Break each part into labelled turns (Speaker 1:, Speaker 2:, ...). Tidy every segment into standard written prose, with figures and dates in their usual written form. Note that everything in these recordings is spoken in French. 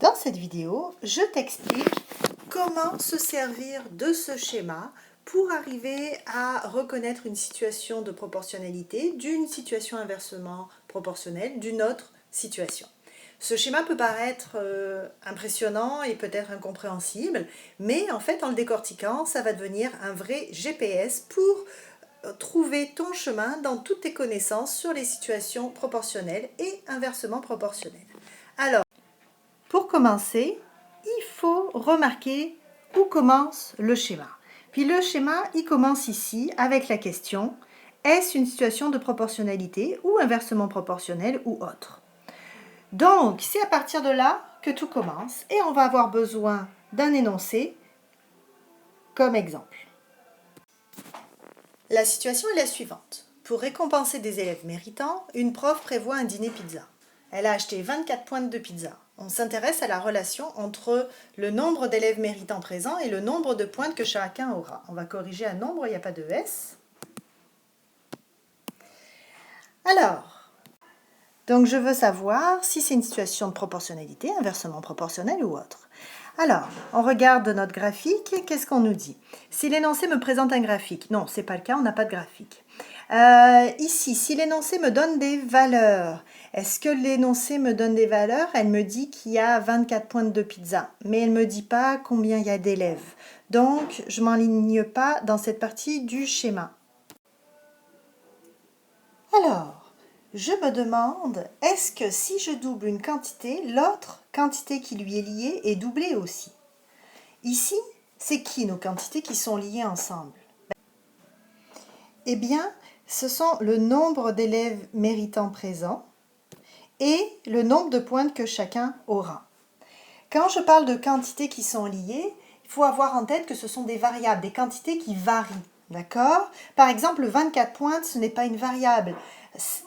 Speaker 1: Dans cette vidéo, je t'explique comment se servir de ce schéma pour arriver à reconnaître une situation de proportionnalité d'une situation inversement proportionnelle d'une autre situation. Ce schéma peut paraître impressionnant et peut-être incompréhensible, mais en fait en le décortiquant, ça va devenir un vrai GPS pour trouver ton chemin dans toutes tes connaissances sur les situations proportionnelles et inversement proportionnelles. Alors, pour commencer, il faut remarquer où commence le schéma. Puis le schéma, il commence ici avec la question « Est-ce une situation de proportionnalité ou inversement proportionnelle ou autre ?» Donc, c'est à partir de là que tout commence et on va avoir besoin d'un énoncé comme exemple. La situation est la suivante. Pour récompenser des élèves méritants, une prof prévoit un dîner pizza. Elle a acheté 24 pointes de pizza. On s'intéresse à la relation entre le nombre d'élèves méritants présents et le nombre de pointes que chacun aura. On va corriger un nombre, il n'y a pas de S. Alors, donc je veux savoir si c'est une situation de proportionnalité, inversement proportionnelle ou autre. Alors, on regarde notre graphique, qu'est-ce qu'on nous dit? Si l'énoncé me présente un graphique, non, ce n'est pas le cas, on n'a pas de graphique. Ici, si l'énoncé me donne des valeurs, est-ce que l'énoncé me donne des valeurs? Elle me dit qu'il y a 24 pointes de pizza, mais elle ne me dit pas combien il y a d'élèves. Donc, je ne m'enligne pas dans cette partie du schéma. Alors, je me demande, est-ce que si je double une quantité, l'autre quantité qui lui est liée est doublée aussi? Ici, c'est qui nos quantités qui sont liées ensemble? Eh bien, ce sont le nombre d'élèves méritants présents et le nombre de pointes que chacun aura. Quand je parle de quantités qui sont liées, il faut avoir en tête que ce sont des variables, des quantités qui varient. D'accord? Par exemple, le 24 pointes, ce n'est pas une variable.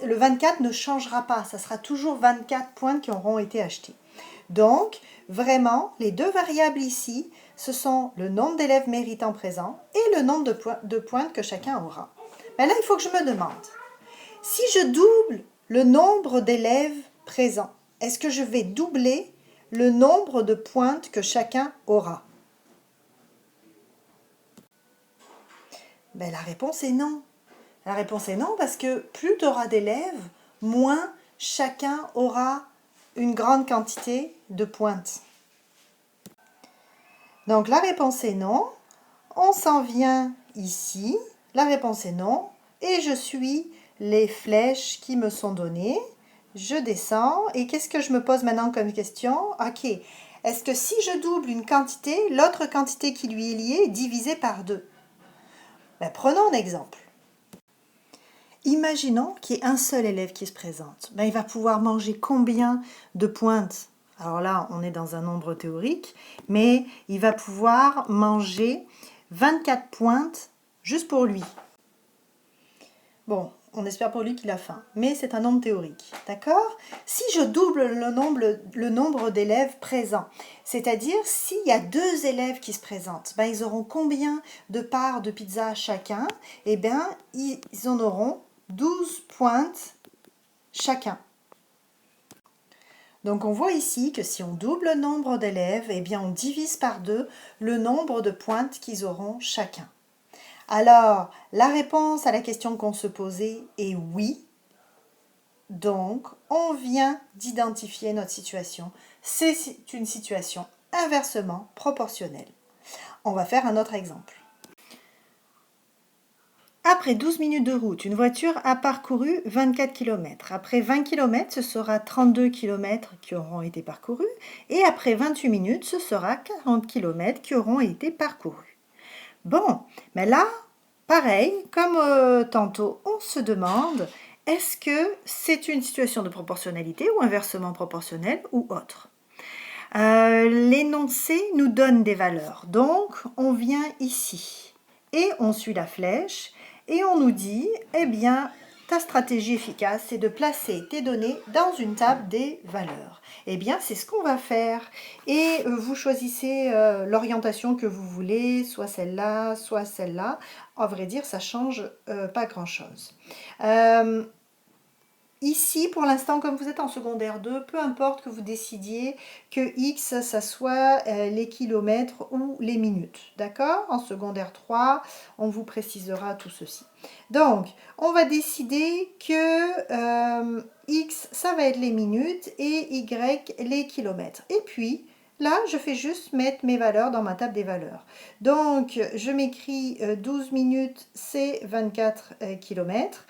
Speaker 1: Le 24 ne changera pas, ça sera toujours 24 pointes qui auront été achetées. Donc, vraiment, les deux variables ici, ce sont le nombre d'élèves méritants présents et le nombre de pointes que chacun aura. Mais là, il faut que je me demande, si je double le nombre d'élèves présents, est-ce que je vais doubler le nombre de pointes que chacun aura? Ben, la réponse est non. La réponse est non parce que plus tu auras d'élèves, moins chacun aura une grande quantité de pointes. Donc la réponse est non. On s'en vient ici. La réponse est non. Et je suis les flèches qui me sont données. Je descends. Et qu'est-ce que je me pose maintenant comme question? Ok. Est-ce que si je double une quantité, l'autre quantité qui lui est liée est divisée par 2? Ben, prenons un exemple. Imaginons qu'il y ait un seul élève qui se présente. Ben, il va pouvoir manger combien de pointes? Alors là, on est dans un nombre théorique, mais il va pouvoir manger 24 pointes juste pour lui. Bon, on espère pour lui qu'il a faim, mais c'est un nombre théorique, d'accord? Si je double le nombre d'élèves présents, c'est-à-dire s'il y a 2 élèves qui se présentent, ben, ils auront combien de parts de pizza chacun? Eh bien, ils en auront 12 pointes chacun. Donc on voit ici que si on double le nombre d'élèves, eh bien on divise par 2 le nombre de pointes qu'ils auront chacun. Alors, la réponse à la question qu'on se posait est oui. Donc, on vient d'identifier notre situation. C'est une situation inversement proportionnelle. On va faire un autre exemple. Après 12 minutes de route, une voiture a parcouru 24 km. Après 20 km, ce sera 32 km qui auront été parcourus. Et après 28 minutes, ce sera 40 km qui auront été parcourus. Bon, mais là, pareil, comme tantôt, on se demande, est-ce que c'est une situation de proportionnalité ou inversement proportionnelle ou autre? L'énoncé nous donne des valeurs. Donc, on vient ici et on suit la flèche et on nous dit, eh bien, ta stratégie efficace, c'est de placer tes données dans une table des valeurs. Eh bien, c'est ce qu'on va faire. Et vous choisissez l'orientation que vous voulez, soit celle-là, soit celle-là. À vrai dire, ça ne change pas grand-chose. Ici, pour l'instant, comme vous êtes en secondaire 2, peu importe que vous décidiez que X, ça soit les kilomètres ou les minutes. D'accord? En secondaire 3, on vous précisera tout ceci. Donc, on va décider que X, ça va être les minutes et Y, les kilomètres. Et puis, là, je fais juste mettre mes valeurs dans ma table des valeurs. Donc, je m'écris 12 minutes, c'est 24 kilomètres.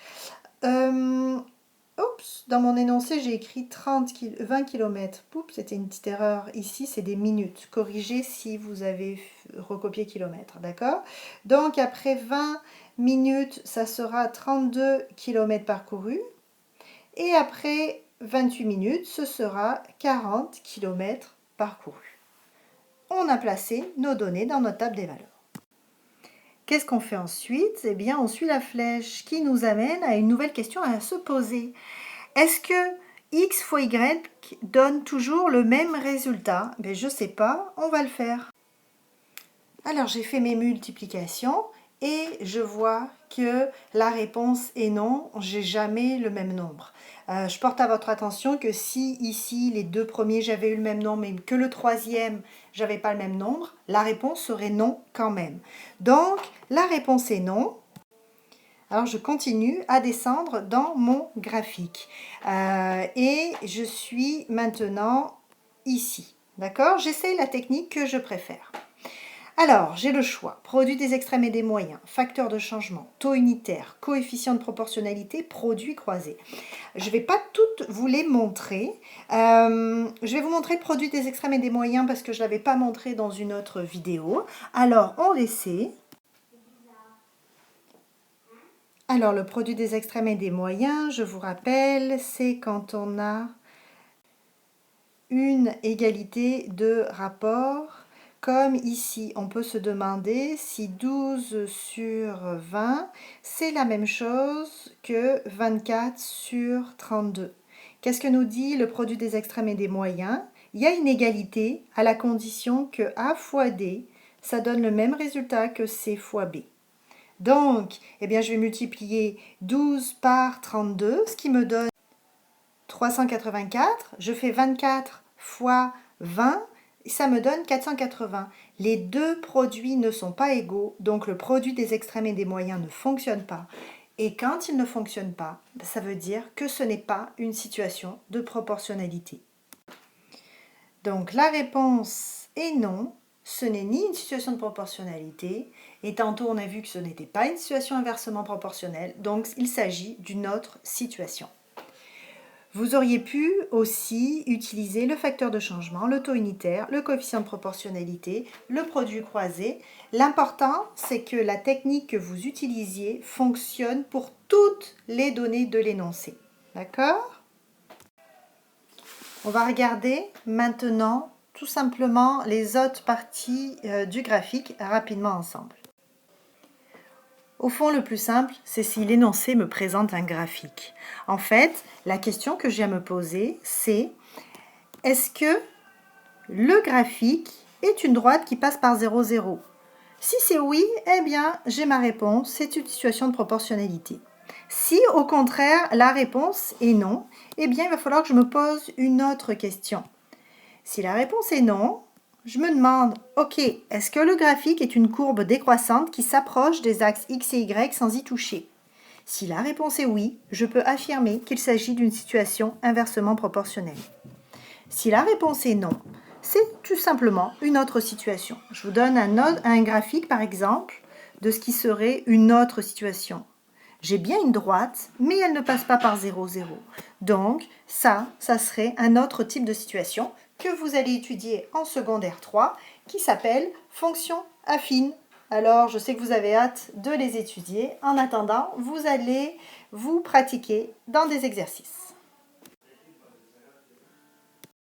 Speaker 1: Oups, dans mon énoncé, j'ai écrit 20 km. Oups, c'était une petite erreur. Ici, c'est des minutes. Corrigez si vous avez recopié kilomètres, d'accord? Donc, après 20 minutes, ça sera 32 km parcourus. Et après 28 minutes, ce sera 40 km parcourus. On a placé nos données dans notre table des valeurs. Qu'est-ce qu'on fait ensuite? Eh bien, on suit la flèche qui nous amène à une nouvelle question à se poser. Est-ce que X fois Y donne toujours le même résultat? Ben, je ne sais pas, on va le faire. Alors, j'ai fait mes multiplications et je vois que la réponse est non, j'ai jamais le même nombre. Je porte à votre attention que si ici, les deux premiers, j'avais eu le même nombre, mais que le troisième, j'avais pas le même nombre, la réponse serait non quand même. Donc, la réponse est non. Alors, je continue à descendre dans mon graphique. Et je suis maintenant ici. D'accord? J'essaye la technique que je préfère. Alors, j'ai le choix. Produit des extrêmes et des moyens, facteur de changement, taux unitaire, coefficient de proportionnalité, produit croisé. Je ne vais pas toutes vous les montrer. Je vais vous montrer le produit des extrêmes et des moyens parce que je ne l'avais pas montré dans une autre vidéo. Alors, on essaie. Alors, le produit des extrêmes et des moyens, je vous rappelle, c'est quand on a une égalité de rapport. Comme ici, on peut se demander si 12 sur 20, c'est la même chose que 24 sur 32. Qu'est-ce que nous dit le produit des extrêmes et des moyens? Il y a une égalité à la condition que A fois D, ça donne le même résultat que C fois B. Donc, eh bien, je vais multiplier 12 par 32, ce qui me donne 384. Je fais 24 fois 20, et ça me donne 480. Les deux produits ne sont pas égaux, donc le produit des extrêmes et des moyens ne fonctionne pas. Et quand il ne fonctionne pas, ça veut dire que ce n'est pas une situation de proportionnalité. Donc la réponse est non, ce n'est ni une situation de proportionnalité, et tantôt on a vu que ce n'était pas une situation inversement proportionnelle, donc il s'agit d'une autre situation. Vous auriez pu aussi utiliser le facteur de changement, le taux unitaire, le coefficient de proportionnalité, le produit croisé. L'important, c'est que la technique que vous utilisiez fonctionne pour toutes les données de l'énoncé. D'accord? On va regarder maintenant tout simplement les autres parties du graphique rapidement ensemble. Au fond, le plus simple, c'est si l'énoncé me présente un graphique. En fait, la question que j'ai à me poser, c'est est-ce que le graphique est une droite qui passe par 0, 0? Si c'est oui, eh bien, j'ai ma réponse, c'est une situation de proportionnalité. Si, au contraire, la réponse est non, eh bien, il va falloir que je me pose une autre question. Si la réponse est non, je me demande, ok, est-ce que le graphique est une courbe décroissante qui s'approche des axes X et Y sans y toucher? Si la réponse est oui, je peux affirmer qu'il s'agit d'une situation inversement proportionnelle. Si la réponse est non, c'est tout simplement une autre situation. Je vous donne un graphique, par exemple, de ce qui serait une autre situation. J'ai bien une droite, mais elle ne passe pas par 0, 0. Donc, ça serait un autre type de situation que vous allez étudier en secondaire 3, qui s'appelle fonction affine. Alors, je sais que vous avez hâte de les étudier. En attendant, vous allez vous pratiquer dans des exercices.